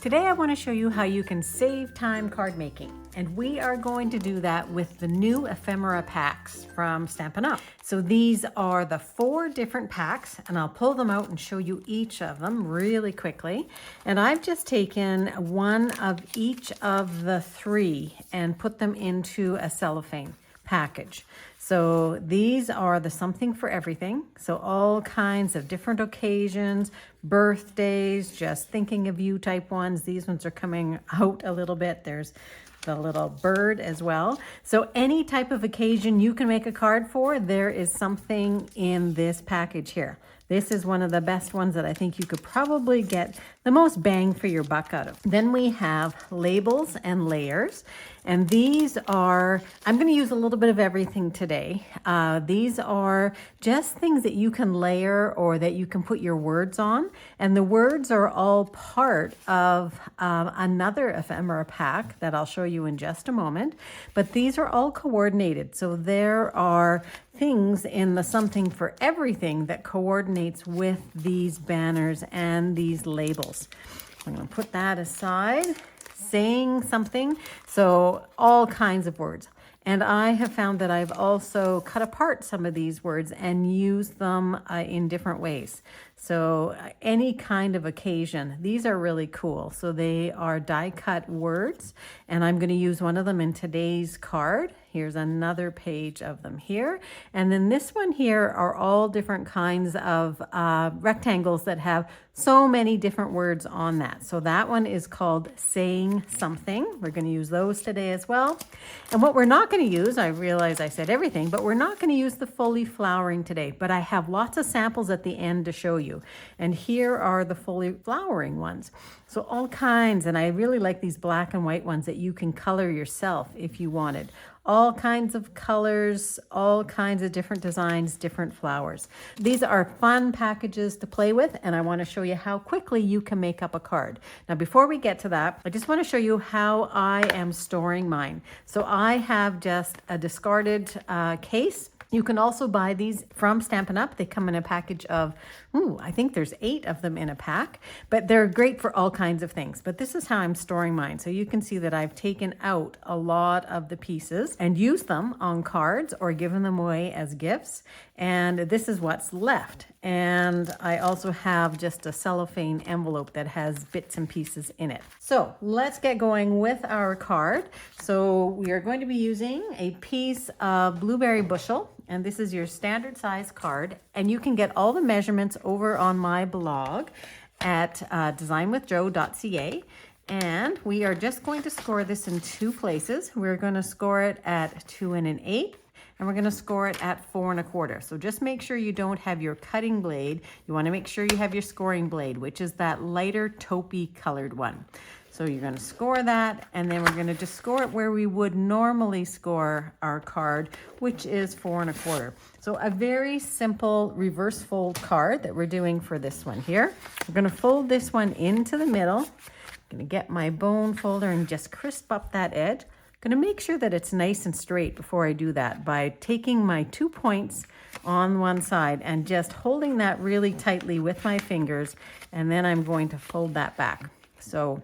Today I want to show you how you can save time card making, and we are going to do that with the new Ephemera packs from Stampin' Up. So these are the 4 different packs, and I'll pull them out and show you each of them really quickly. And I've just taken one of each of the 3 and put them into a cellophane package. So these are the something for everything. So all kinds of different occasions, birthdays, just thinking of you type ones. These ones are coming out a little bit. There's the little bird as well. So any type of occasion you can make a card for, there is something in this package here. This is one of the best ones that I think you could probably get the most bang for your buck out of. Then we have labels and layers. And these are, I'm going to use a little bit of everything today. These are just things that you can layer or that you can put your words on. And the words are all part of another ephemera pack that I'll show you in just a moment. But these are all coordinated. So there are things in the something for everything that coordinates with these banners and these labels. I'm going to put that aside. Saying something, so all kinds of words. And I have found that I've also cut apart some of these words and used them in different ways. So any kind of occasion, these are really cool. So they are die cut words, and I'm going to use one of them in today's card. Here's another page of them here. And then this one here are all different kinds of rectangles that have so many different words on that. So that one is called saying something. We're going to use those today as well. And what we're not going to use, I realize I said everything, but we're not going to use the fully flowering today. But I have lots of samples at the end to show you. And here are the fully flowering ones. So all kinds, and I really like these black and white ones that you can color yourself if you wanted. All kinds of colors, all kinds of different designs, different flowers. These are fun packages to play with, and I want to show you how quickly you can make up a card. Now, before we get to that, I just want to show you how I am storing mine. So I have just a discarded case. You can also buy these from Stampin' Up. They come in a package of, I think there's 8 of them in a pack, but they're great for all kinds of things. But this is how I'm storing mine. So you can see that I've taken out a lot of the pieces and used them on cards or given them away as gifts. And this is what's left. And I also have just a cellophane envelope that has bits and pieces in it. So let's get going with our card. So we are going to be using a piece of blueberry bushel. And this is your standard size card. And you can get all the measurements over on my blog at designwithjo.ca. And we are just going to score this in 2 places. We're going to score it at 2 1/8. And we're going to score it at 4 1/4. So just make sure you don't have your cutting blade. You want to make sure you have your scoring blade, which is that lighter taupey colored one. So you're going to score that, and then we're going to just score it where we would normally score our card, which is 4 1/4. So a very simple reverse fold card that we're doing for this one here. We're going to fold this one into the middle. I'm going to get my bone folder and just crisp up that edge. I'm going to make sure that it's nice and straight before I do that by taking my 2 points on one side and just holding that really tightly with my fingers, and then I'm going to fold that back. So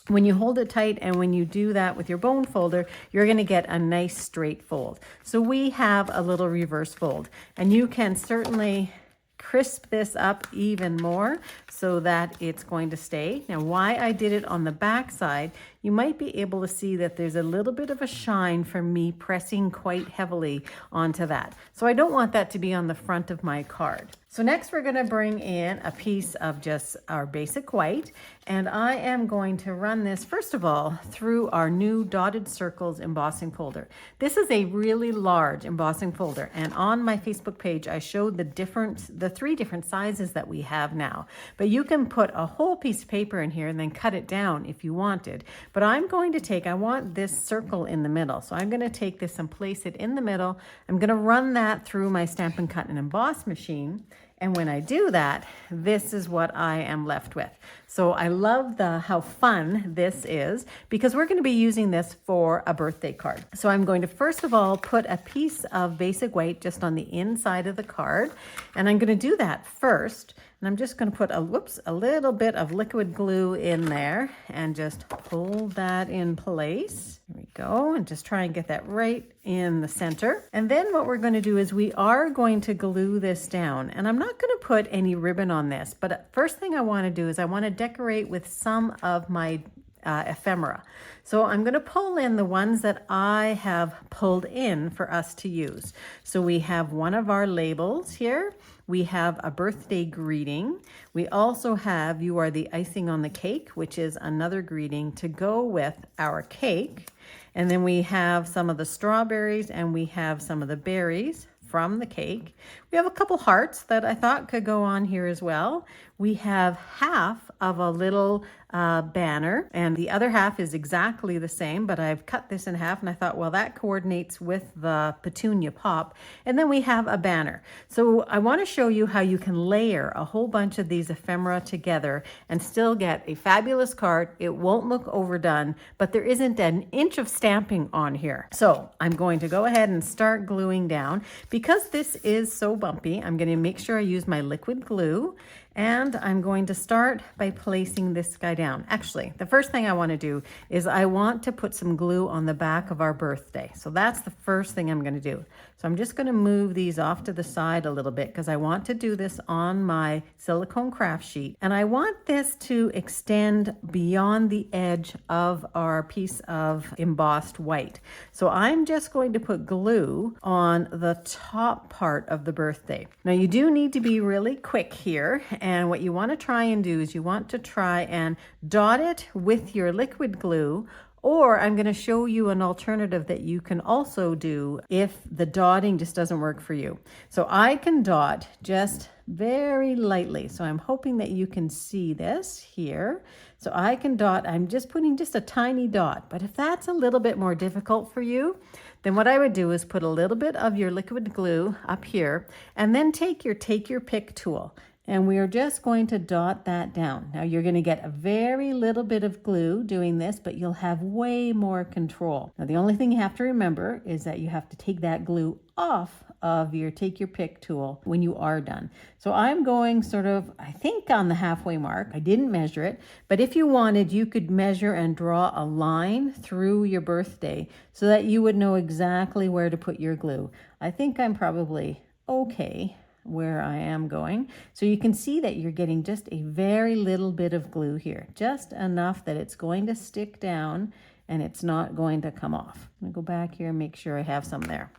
when you hold it tight and when you do that with your bone folder, you're going to get a nice straight fold. So we have a little reverse fold, and you can certainly crisp this up even more so that it's going to stay. Now, why I did it on the back side, you might be able to see that there's a little bit of a shine from me pressing quite heavily onto that. So I don't want that to be on the front of my card. So next we're going to bring in a piece of just our basic white, and I am going to run this first of all through our new dotted circles embossing folder. This is a really large embossing folder, and on my Facebook page I showed the 3 different sizes that we have now. But you can put a whole piece of paper in here and then cut it down if you wanted. But I'm going to I want this circle in the middle. So I'm going to take this and place it in the middle. I'm going to run that through my Stampin' Cut and Emboss machine. And when I do that, this is what I am left with. So I love how fun this is because we're going to be using this for a birthday card. So I'm going to first of all put a piece of basic white just on the inside of the card. And I'm going to do that first. And I'm just going to put a little bit of liquid glue in there and just hold that in place. There we go. And just try and get that right in the center. And then what we're going to do is we are going to glue this down. And I'm not going to put any ribbon on this, but first thing I want to do is I want to decorate with some of my ephemera. So I'm going to pull in the ones that I have pulled in for us to use. So we have one of our labels here. We have a birthday greeting. We also have "You are the icing on the cake," which is another greeting to go with our cake. And then we have some of the strawberries and we have some of the berries from the cake. We have a couple hearts that I thought could go on here as well. We have half of a little banner, and the other half is exactly the same, but I've cut this in half, and I thought, well, that coordinates with the petunia pop. And then we have a banner. So I want to show you how you can layer a whole bunch of these ephemera together and still get a fabulous card. It won't look overdone, but there isn't an inch of stamping on here. So I'm going to go ahead and start gluing down. Because this is so bumpy, I'm going to make sure I use my liquid glue. And I'm going to start by placing this guy down. Actually, the first thing I want to do is I want to put some glue on the back of our birthday. So that's the first thing I'm going to do. So I'm just going to move these off to the side a little bit because I want to do this on my silicone craft sheet. And I want this to extend beyond the edge of our piece of embossed white. So I'm just going to put glue on the top part of the birthday. Now you do need to be really quick here. And what you want to try and do is you want to try and dot it with your liquid glue, or I'm going to show you an alternative that you can also do if the dotting just doesn't work for you. So I can dot just very lightly. So I'm hoping that you can see this here. So I can dot, I'm just putting just a tiny dot, but if that's a little bit more difficult for you, then what I would do is put a little bit of your liquid glue up here and then take your pick tool. And we are just going to dot that down. Now you're going to get a very little bit of glue doing this, but you'll have way more control. Now the only thing you have to remember is that you have to take that glue off of your pick tool when you are done. So I'm going sort of, I think, on the halfway mark. I didn't measure it, but if you wanted, you could measure and draw a line through your birthday so that you would know exactly where to put your glue. I think I'm probably okay where I am going. So you can see that you're getting just a very little bit of glue here, just enough that it's going to stick down and it's not going to come off. I'm gonna go back here and make sure I have some there.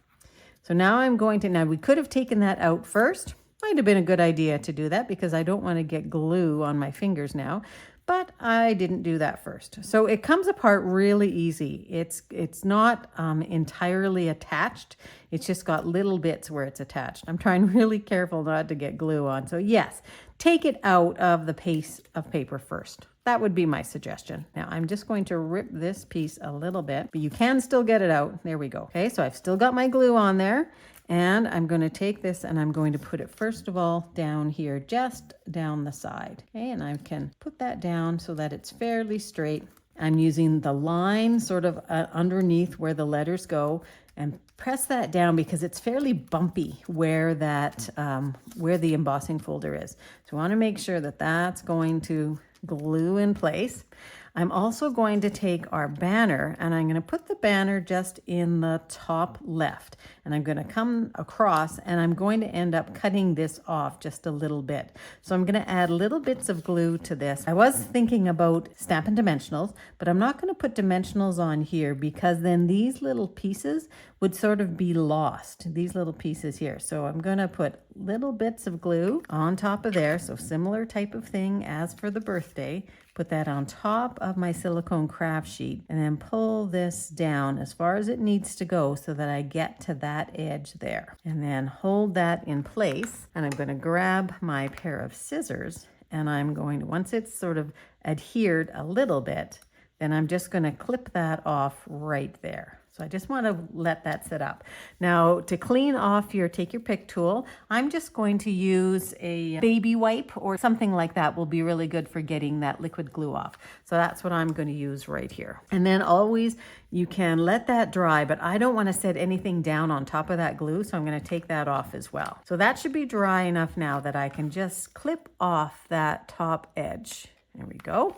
So now now we could have taken that out first. Might have been a good idea to do that because I don't want to get glue on my fingers now, but I didn't do that first. So it comes apart really easy. It's not entirely attached. It's just got little bits where it's attached. I'm trying really careful not to get glue on. So yes, take it out of the piece of paper first. That would be my suggestion. Now I'm just going to rip this piece a little bit, but you can still get it out. There we go. Okay, so I've still got my glue on there. And I'm going to take this and I'm going to put it first of all down here, just down the side. Okay, and I can put that down so that it's fairly straight. I'm using the line sort of underneath where the letters go and press that down because it's fairly bumpy where the embossing folder is. So I want to make sure that that's going to glue in place. I'm also going to take our banner and I'm going to put the banner just in the top left, and I'm going to come across and I'm going to end up cutting this off just a little bit. So I'm going to add little bits of glue to this. I was thinking about Stampin' Dimensionals, but I'm not going to put dimensionals on here because then these little pieces would sort of be lost, these little pieces here. So I'm going to put little bits of glue on top of there. So similar type of thing as for the birthday. Put that on top of my silicone craft sheet and then pull this down as far as it needs to go so that I get to that edge there. And then hold that in place. And I'm going to grab my pair of scissors and I'm going to, once it's sort of adhered a little bit, then I'm just going to clip that off right there. So I just want to let that sit up. Now to clean off take your pick tool, I'm just going to use a baby wipe or something like that will be really good for getting that liquid glue off. So that's what I'm going to use right here. And then always you can let that dry, but I don't want to set anything down on top of that glue. So I'm going to take that off as well. So that should be dry enough now that I can just clip off that top edge. There we go.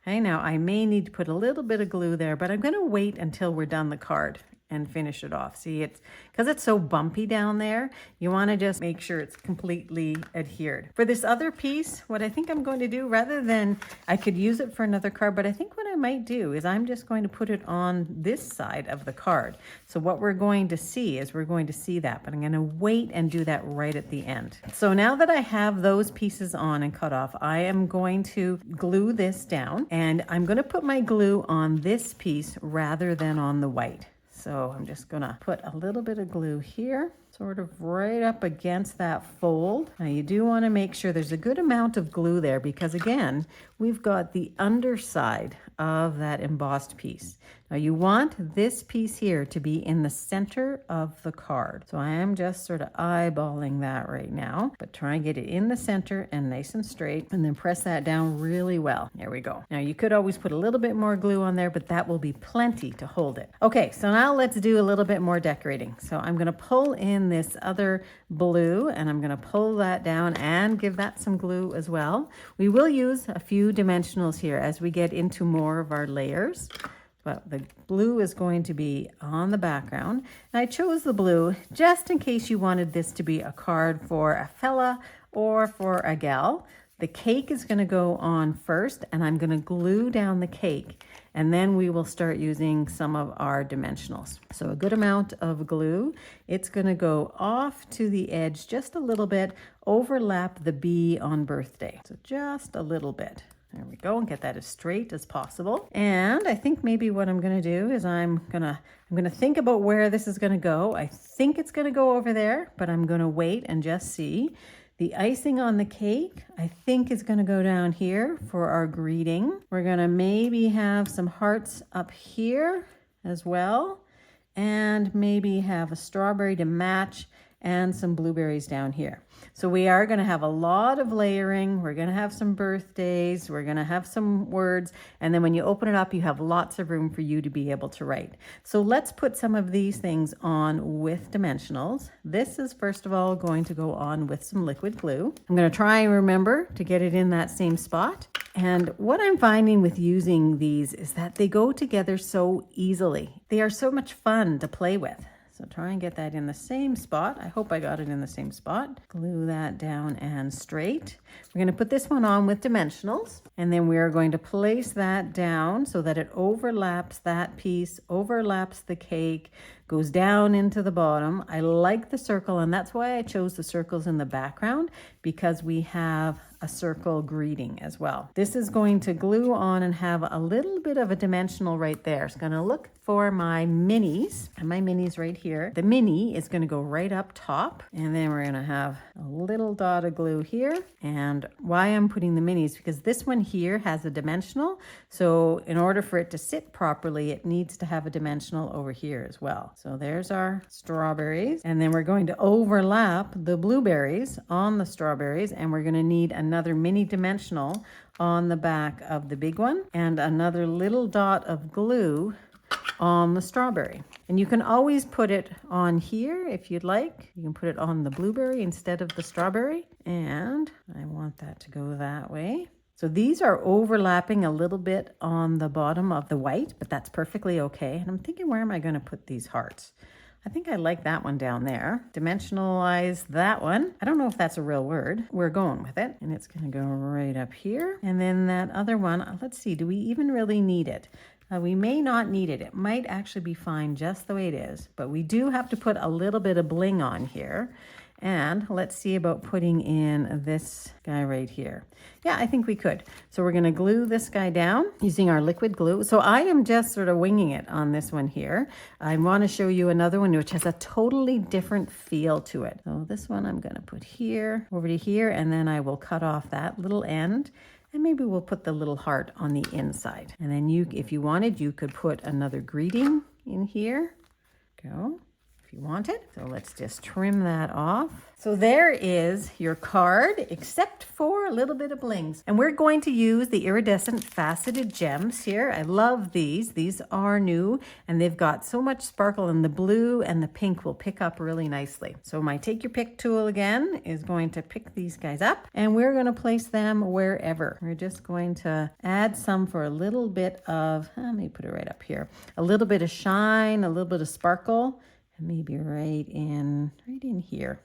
Okay, now I may need to put a little bit of glue there, but I'm going to wait until we're done the card and finish it off. See, because it's so bumpy down there, you want to just make sure it's completely adhered. For this other piece, what I think I'm going to do, rather than, I could use it for another card, but I think what I might do is I'm just going to put it on this side of the card. So what we're going to see is we're going to see that, but I'm going to wait and do that right at the end. So now that I have those pieces on and cut off, I am going to glue this down, and I'm going to put my glue on this piece rather than on the white. So I'm just gonna put a little bit of glue here, sort of right up against that fold. Now you do want to make sure there's a good amount of glue there because again, we've got the underside of that embossed piece. Now you want this piece here to be in the center of the card. So I am just sort of eyeballing that right now, but try and get it in the center and nice and straight, and then press that down really well. There we go. Now you could always put a little bit more glue on there, but that will be plenty to hold it. Okay, so now let's do a little bit more decorating. So I'm gonna pull in this other blue and I'm gonna pull that down and give that some glue as well. We will use a few dimensionals here as we get into more of our layers. But the blue is going to be on the background. And I chose the blue just in case you wanted this to be a card for a fella or for a gal. The cake is going to go on first, and I'm going to glue down the cake, and then we will start using some of our dimensionals. So a good amount of glue. It's going to go off to the edge just a little bit, overlap the B on birthday. So just a little bit. There we go, and get that as straight as possible. And I think maybe what I'm going to do is I'm going to think about where this is going to go. I think it's going to go over there, but I'm going to wait and just see. The icing on the cake, I think is going to go down here for our greeting. We're going to maybe have some hearts up here as well, and maybe have a strawberry to match and some blueberries down here. So we are going to have a lot of layering. We're going to have some birthdays. We're going to have some words. And then when you open it up, you have lots of room for you to be able to write. So let's put some of these things on with dimensionals. This is first of all going to go on with some liquid glue. I'm going to try and remember to get it in that same spot. And what I'm finding with using these is that they go together so easily. They are so much fun to play with. So try and get that in the same spot. I hope I got it in the same spot. Glue that down and straight. We're going to put this one on with dimensionals, and then we are going to place that down so that it overlaps that piece, overlaps the cake, goes down into the bottom. I like the circle, and that's why I chose the circles in the background, because we have a circle greeting as well. This is going to glue on and have a little bit of a dimensional right there. It's going to look for my minis, and my minis right here. The mini is going to go right up top, and then we're going to have a little dot of glue here. And why I'm putting the minis, because this one here has a dimensional, so in order for it to sit properly, it needs to have a dimensional over here as well. So there's our strawberries, and then we're going to overlap the blueberries on the strawberries, and we're going to need another mini dimensional on the back of the big one, and another little dot of glue on the strawberry. And you can always put it on here if you'd like. You can put it on the blueberry instead of the strawberry, and I want that to go that way. So these are overlapping a little bit on the bottom of the white, but that's perfectly okay. And I'm thinking, where am I going to put these hearts? I think I like that one down there. Dimensionalize that one. I don't know if that's a real word. We're going with it. And it's going to go right up here. And then that other one, let's see, do we even really need it? We may not need it. It might actually be fine just the way it is. But we do have to put a little bit of bling on here. And let's see about putting in this guy right here. Yeah, I think we could. So we're going to glue this guy down using our liquid glue. So I am just sort of winging it on this one here. I want to show you another one which has a totally different feel to it. So this one I'm going to put here, over to here, and then I will cut off that little end. And maybe we'll put the little heart on the inside. And then if you wanted, you could put another greeting in here. Go. If you want it. So let's just trim that off. So there is your card, except for a little bit of blings. And we're going to use the iridescent faceted gems here. I love these. These are new and they've got so much sparkle, and the blue and the pink will pick up really nicely. So my take your pick tool again is going to pick these guys up, and we're going to place them wherever. We're just going to add some for a little bit of, let me put it right up here, a little bit of shine, a little bit of sparkle. And maybe right in here.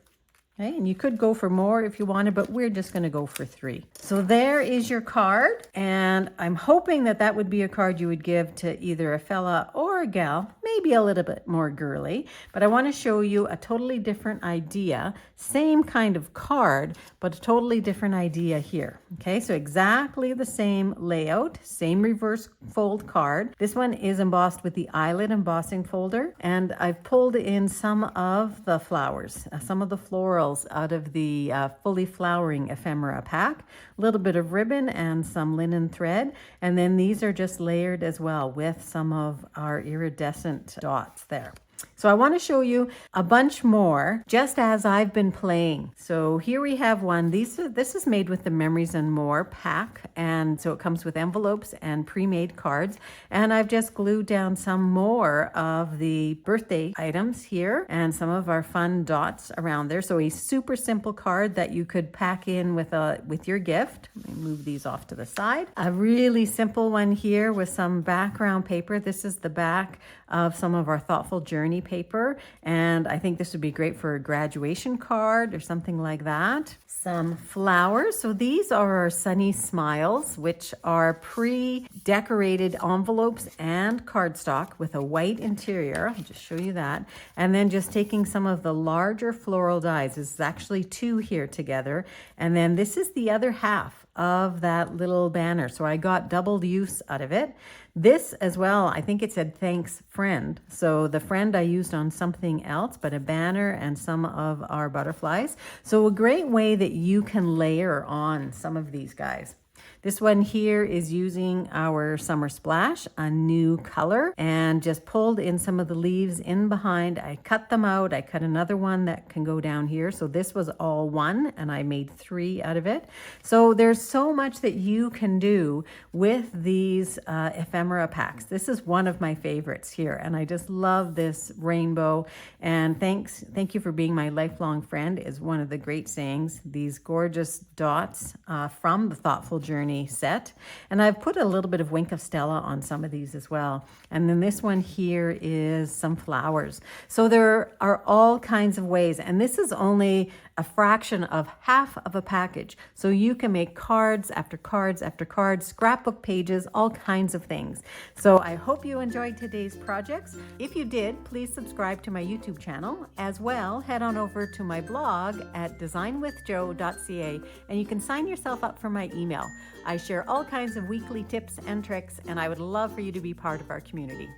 Okay, and you could go for more if you wanted, but we're just going to go for 3. So there is your card, and I'm hoping that that would be a card you would give to either a fella or a gal, maybe a little bit more girly, but I want to show you a totally different idea, same kind of card, but a totally different idea here. Okay, so exactly the same layout, same reverse fold card. This one is embossed with the eyelet embossing folder, and I've pulled in some of the flowers, some of the florals out of the fully flowering ephemera pack, a little bit of ribbon and some linen thread, and then these are just layered as well with some of our iridescent dots there. So I want to show you a bunch more just as I've been playing. So here we have one. This is made with the Memories and More pack, and so it comes with envelopes and pre-made cards. And I've just glued down some more of the birthday items here and some of our fun dots around there. So a super simple card that you could pack in with your gift. Let me move these off to the side. A really simple one here with some background paper. This is the back of some of our Thoughtful Journey paper, and I think this would be great for a graduation card or something like that. Some flowers. So these are our Sunny Smiles, which are pre-decorated envelopes and cardstock with a white interior. I'll just show you that. And then just taking some of the larger floral dies. This is actually 2 here together. And then this is the other half of that little banner. So I got double use out of it. This as well, I think it said thanks friend. So the friend I used on something else, but a banner and some of our butterflies. So a great way that you can layer on some of these guys. This one here is using our Summer Splash, a new color, and just pulled in some of the leaves in behind. I cut them out. I cut another one that can go down here. So this was all one, and I made 3 out of it. So there's so much that you can do with these ephemera packs. This is one of my favorites here, and I just love this rainbow. And thank you for being my lifelong friend is one of the great sayings. These gorgeous dots from the Thoughtful Journey set, and I've put a little bit of Wink of Stella on some of these as well. And then this one here is some flowers. So there are all kinds of ways, and this is only a fraction of half of a package. So you can make cards after cards after cards, scrapbook pages, all kinds of things. So I hope you enjoyed today's projects. If you did, please subscribe to my YouTube channel. As well, head on over to my blog at designwithjo.ca, and you can sign yourself up for my email. I share all kinds of weekly tips and tricks, and I would love for you to be part of our community.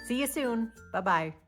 See you soon. Bye-bye.